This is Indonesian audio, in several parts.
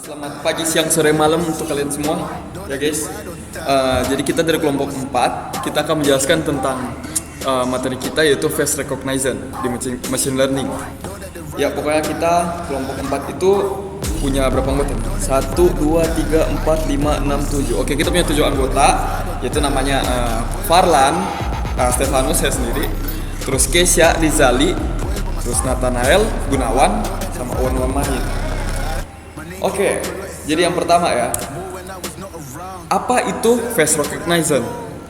Selamat pagi, siang, sore, malam untuk kalian semua ya guys. Jadi kita dari kelompok 4, kita akan menjelaskan tentang materi kita, yaitu face recognition di machine learning. Ya pokoknya kita kelompok 4 itu punya berapa anggota? 1, 2, 3, 4, 5, 6, 7. Oke, kita punya 7 anggota, yaitu namanya Farlan, Stefanus, saya sendiri, terus Kesya, Rizali, terus Nathanael, Gunawan, sama Owen Mahir. Oke, jadi yang pertama ya, apa itu face recognition?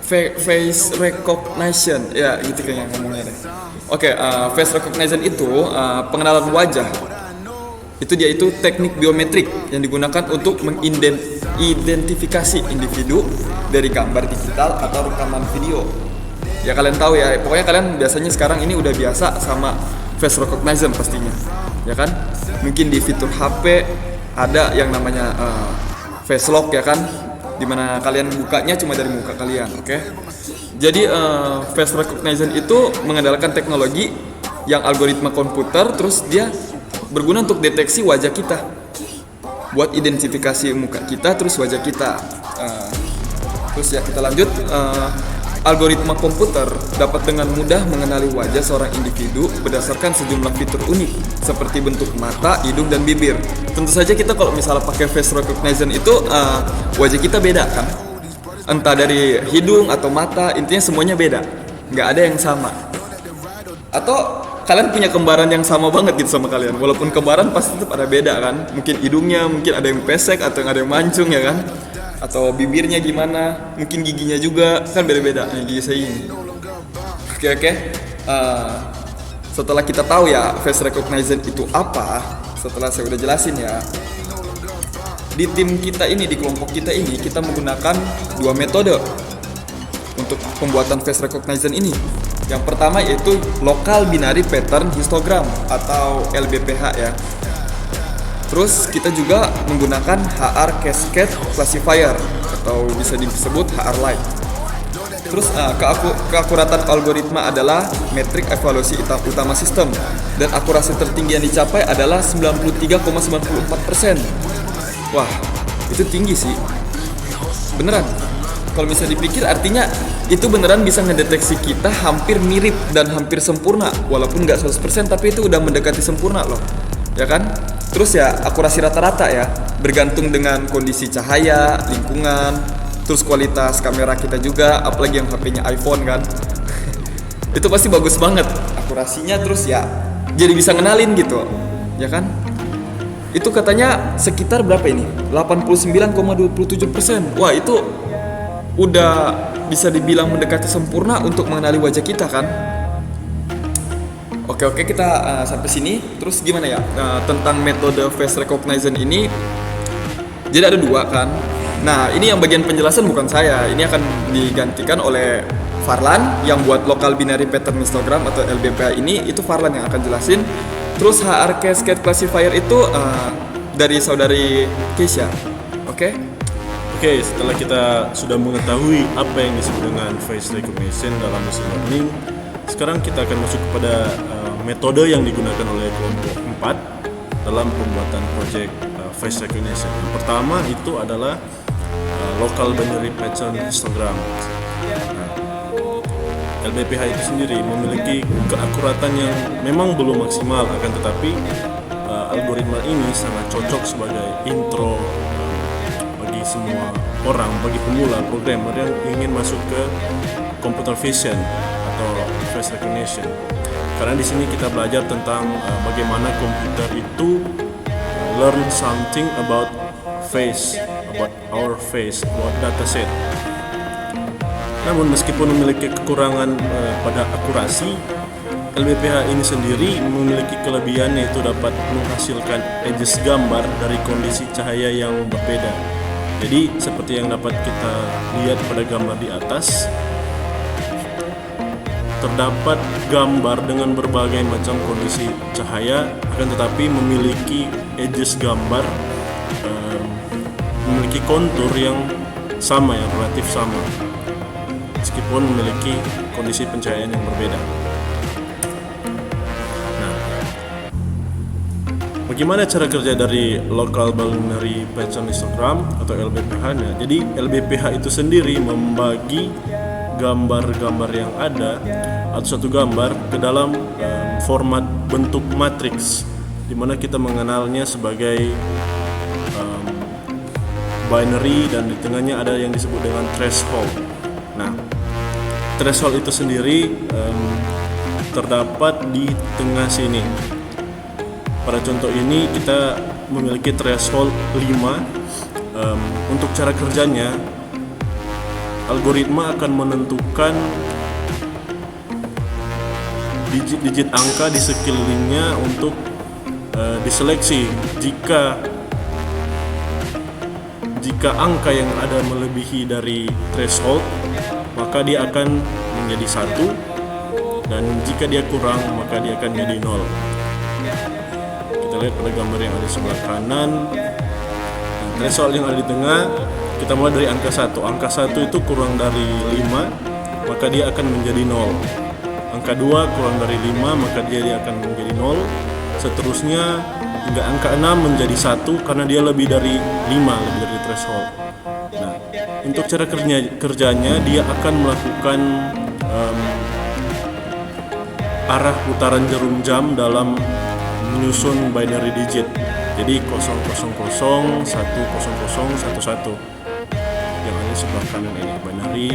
Face recognition, ya gitu kayaknya ngomongnya deh. Oke, face recognition itu pengenalan wajah. Dia itu teknik biometrik yang digunakan untuk mengidentifikasi individu dari gambar digital atau rekaman video. Ya kalian tahu ya, pokoknya kalian biasanya sekarang ini udah biasa sama face recognition pastinya, ya kan? Mungkin di fitur HP ada yang namanya face lock, ya kan, dimana kalian bukanya cuma dari muka kalian. Oke. Jadi face recognition itu mengandalkan teknologi yang algoritma komputer, terus dia berguna untuk deteksi wajah kita, buat identifikasi muka kita terus wajah kita. Terus ya kita lanjut. Algoritma komputer dapat dengan mudah mengenali wajah seorang individu berdasarkan sejumlah fitur unik seperti bentuk mata, hidung, dan bibir. Tentu saja kita kalau misalnya pakai face recognition itu wajah kita beda kan, entah dari hidung atau mata, intinya semuanya beda, nggak ada yang sama. Atau kalian punya kembaran yang sama banget gitu sama kalian, walaupun kembaran pasti tetap ada beda kan, mungkin hidungnya mungkin ada yang pesek atau yang ada yang mancung, ya kan, atau bibirnya gimana, mungkin giginya juga kan beda-beda. Gigi saya ini. Oke. Setelah kita tahu ya face recognition itu apa, setelah saya udah jelasin ya, di tim kita ini, di kelompok kita ini, kita menggunakan 2 metode untuk pembuatan face recognition ini. Yang pertama yaitu local binary pattern histogram atau LBPH ya. Terus kita juga menggunakan HR Cascade Classifier atau bisa disebut HR Lite. Terus keakuratan algoritma adalah metrik evaluasi utama sistem, dan akurasi tertinggi yang dicapai adalah 93,94%. Wah, itu tinggi sih. Beneran. Kalau misalnya dipikir artinya itu beneran bisa ngedeteksi kita hampir mirip dan hampir sempurna. Walaupun nggak 100%, tapi itu udah mendekati sempurna loh. Ya kan? Terus ya akurasi rata-rata ya, bergantung dengan kondisi cahaya, lingkungan, terus kualitas kamera kita juga, apalagi yang HP-nya iPhone kan. Itu pasti bagus banget akurasinya, terus ya jadi bisa ngenalin gitu, ya kan? Itu katanya sekitar berapa ini? 89,27%. Wah, itu udah bisa dibilang mendekati sempurna untuk mengenali wajah kita kan? Oke, kita sampai sini. Terus gimana ya tentang metode face recognition ini? Jadi ada 2 kan. Nah, ini yang bagian penjelasan bukan saya. Ini akan digantikan oleh Farlan yang buat local binary pattern histogram atau LBPH ini. Itu Farlan yang akan jelasin. Terus HR Cascade Classifier itu dari saudari Kesya. Oke, setelah kita sudah mengetahui apa yang disebut dengan face recognition dalam machine learning, sekarang kita akan masuk kepada metode yang digunakan oleh kelompok 4 dalam pembuatan project face recognition. Yang pertama itu adalah local binary pattern histogram. LBPH itu sendiri memiliki keakuratan yang memang belum maksimal, akan tetapi algoritma ini sangat cocok sebagai intro bagi semua orang, bagi pemula programmer yang ingin masuk ke computer vision atau face recognition. Karena di sini kita belajar tentang bagaimana komputer itu learn something about face, about our face, about dataset. Namun meskipun memiliki kekurangan pada akurasi, LBPH ini sendiri memiliki kelebihan, yaitu dapat menghasilkan edges gambar dari kondisi cahaya yang berbeda. Jadi seperti yang dapat kita lihat pada gambar di atas, terdapat gambar dengan berbagai macam kondisi cahaya, akan tetapi memiliki edges gambar, memiliki kontur yang sama, yang relatif sama, meskipun memiliki kondisi pencahayaan yang berbeda. bagaimana cara kerja dari Local Binary Pattern Histogram atau LBPH-nya? Jadi LBPH itu sendiri membagi gambar-gambar yang ada atau satu gambar ke dalam format bentuk matriks, di mana kita mengenalnya sebagai binary, dan di tengahnya ada yang disebut dengan threshold. Nah, threshold itu sendiri terdapat di tengah sini. Pada contoh ini kita memiliki threshold 5. Untuk cara kerjanya, algoritma akan menentukan digit-digit angka di sekelilingnya untuk diseleksi. Jika angka yang ada melebihi dari threshold, maka dia akan menjadi 1, dan jika dia kurang, maka dia akan menjadi 0. Kita lihat pada gambar yang ada di sebelah kanan. Nah, threshold yang ada di tengah, kita mulai dari angka 1. Angka 1 itu kurang dari 5, maka dia akan menjadi 0. Angka 2 kurang dari 5, maka dia akan menjadi 0. Seterusnya hingga angka 6 menjadi 1 karena dia lebih dari 5, lebih dari threshold. Nah, untuk cara kerjanya dia akan melakukan arah putaran jarum jam dalam menyusun binary digit. Jadi 000 100 11 yang ada sebelah kanan ini binary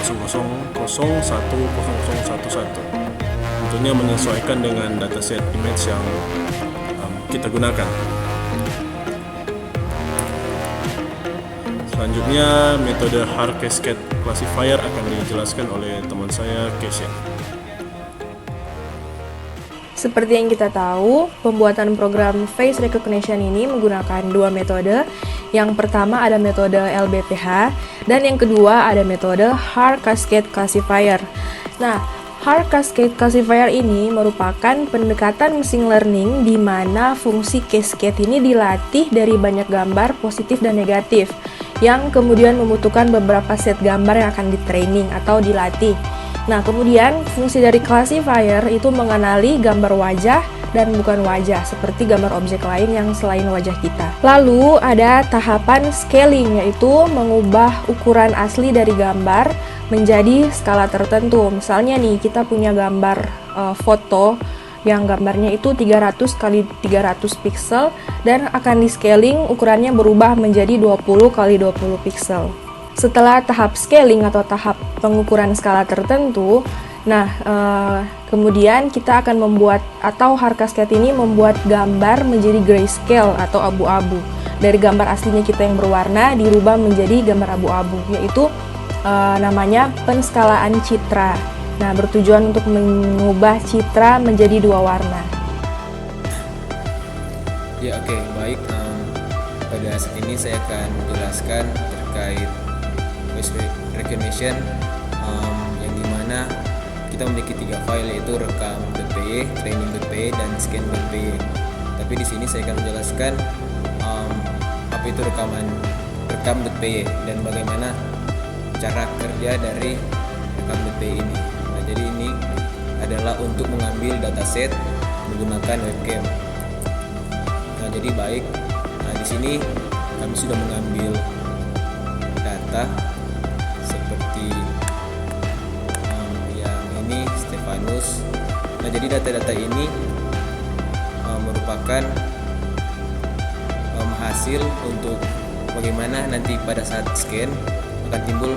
000 100 11. Tentunya menyesuaikan dengan dataset image yang kita gunakan. Selanjutnya metode hard cascade classifier akan dijelaskan oleh teman saya, Kesha. Seperti yang kita tahu, pembuatan program face recognition ini menggunakan dua metode. Yang pertama ada metode LBPH, dan yang kedua ada metode hard cascade classifier. Nah, hard cascade classifier ini merupakan pendekatan machine learning di mana fungsi cascade ini dilatih dari banyak gambar positif dan negatif, yang kemudian membutuhkan beberapa set gambar yang akan di-training atau dilatih. Nah, kemudian fungsi dari classifier itu mengenali gambar wajah dan bukan wajah, seperti gambar objek lain yang selain wajah kita. Lalu ada tahapan scaling, yaitu mengubah ukuran asli dari gambar menjadi skala tertentu. Misalnya nih, kita punya gambar foto yang gambarnya itu 300 x 300 pixel dan akan di-scaling, ukurannya berubah menjadi 20 x 20 pixel. Setelah tahap scaling atau tahap pengukuran skala tertentu, kemudian kita akan membuat, atau hard cascade ini membuat gambar menjadi grayscale atau abu-abu. Dari gambar aslinya kita yang berwarna dirubah menjadi gambar abu-abu, yaitu namanya penskalaan citra. Nah, bertujuan untuk mengubah citra menjadi dua warna. Ya, oke, baik. Pada saat ini saya akan menjelaskan terkait face recognition, yang dimana kita memiliki 3 file, yaitu rekam.py, training.py, dan scan.py. Tapi di sini saya akan menjelaskan apa itu rekam.py dan bagaimana cara kerja dari rekam.py ini. Nah, jadi ini adalah untuk mengambil dataset menggunakan webcam. Nah, jadi baik. Nah, di sini kami sudah mengambil data seperti yang ini Stefanus. Nah, jadi data-data ini merupakan hasil untuk bagaimana nanti pada saat scan akan timbul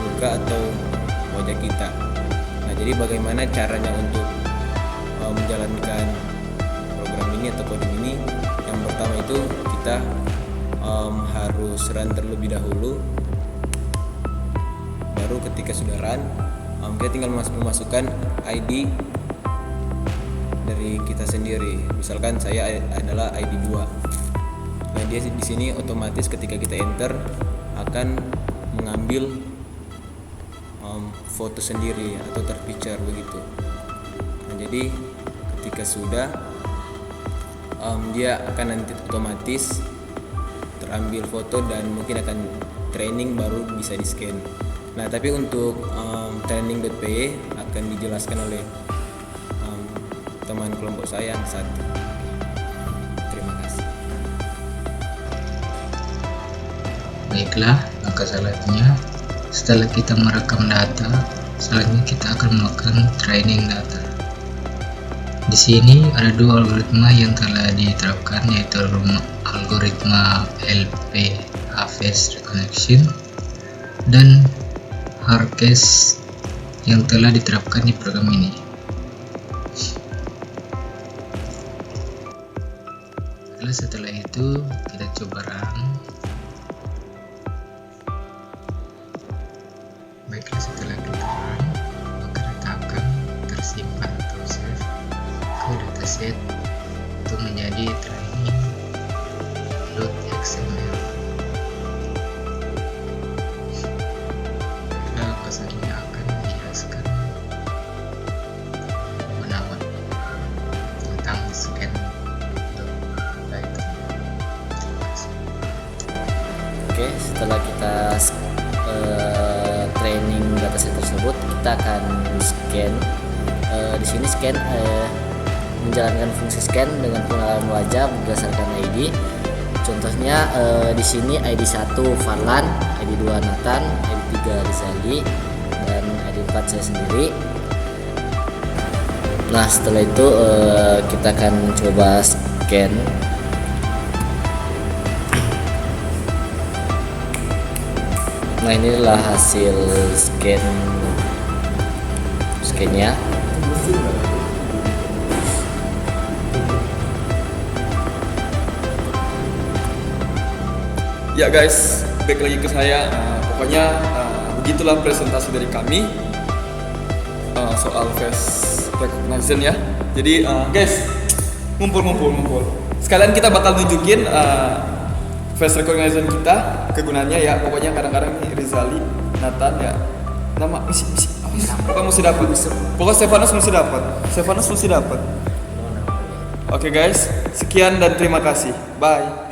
muka atau wajah kita. Nah, jadi bagaimana caranya untuk menjalankan program ini atau coding ini? Yang pertama itu kita harus run terlebih dahulu. Baru ketika sudah run, kita tinggal memasukkan ID dari kita sendiri. Misalkan saya adalah ID 2. Nah, dia di sini otomatis ketika kita enter akan mengambil foto sendiri atau terpicture begitu. Nah, jadi ketika sudah dia akan nanti otomatis terambil foto dan mungkin akan training baru bisa di scan. Nah, tapi untuk training.py akan dijelaskan oleh teman kelompok saya yang satu. Baiklah, langkah selanjutnya setelah kita merekam data, selanjutnya kita akan melakukan training data. Di sini ada dua algoritma yang telah diterapkan, yaitu algoritma LPA Face Recognition dan Hardcase yang telah diterapkan di program ini. Setelah itu kita coba run. Baiklah, setelah kita run, maka data akan tersimpan atau save ke dataset untuk menjadi training.xml. Baiklah, pasalnya akan menjelaskan menawan tentang scan. Oke, setelah kita training dataset tersebut, kita akan scan. Di sini scan menjalankan fungsi scan dengan pengenalan wajah berdasarkan ID. Contohnya di sini ID 1 Farlan, ID 2 Nathan, ID 3 Rizali, dan ID 4 saya sendiri. Nah, setelah itu kita akan coba scan. Nah, inilah hasil scannya. Ya guys, back lagi ke saya. Pokoknya begitulah presentasi dari kami soal face recognition ya. Jadi guys, ngumpul. Sekalian kita bakal nunjukin face recognition kita, kegunaannya ya. Pokoknya kadang-kadang nih Rizali, Nathan ya, nama misi pokoknya mesti dapat. Pokoknya Stefanus mesti dapat. Oke guys, sekian dan terima kasih. Bye.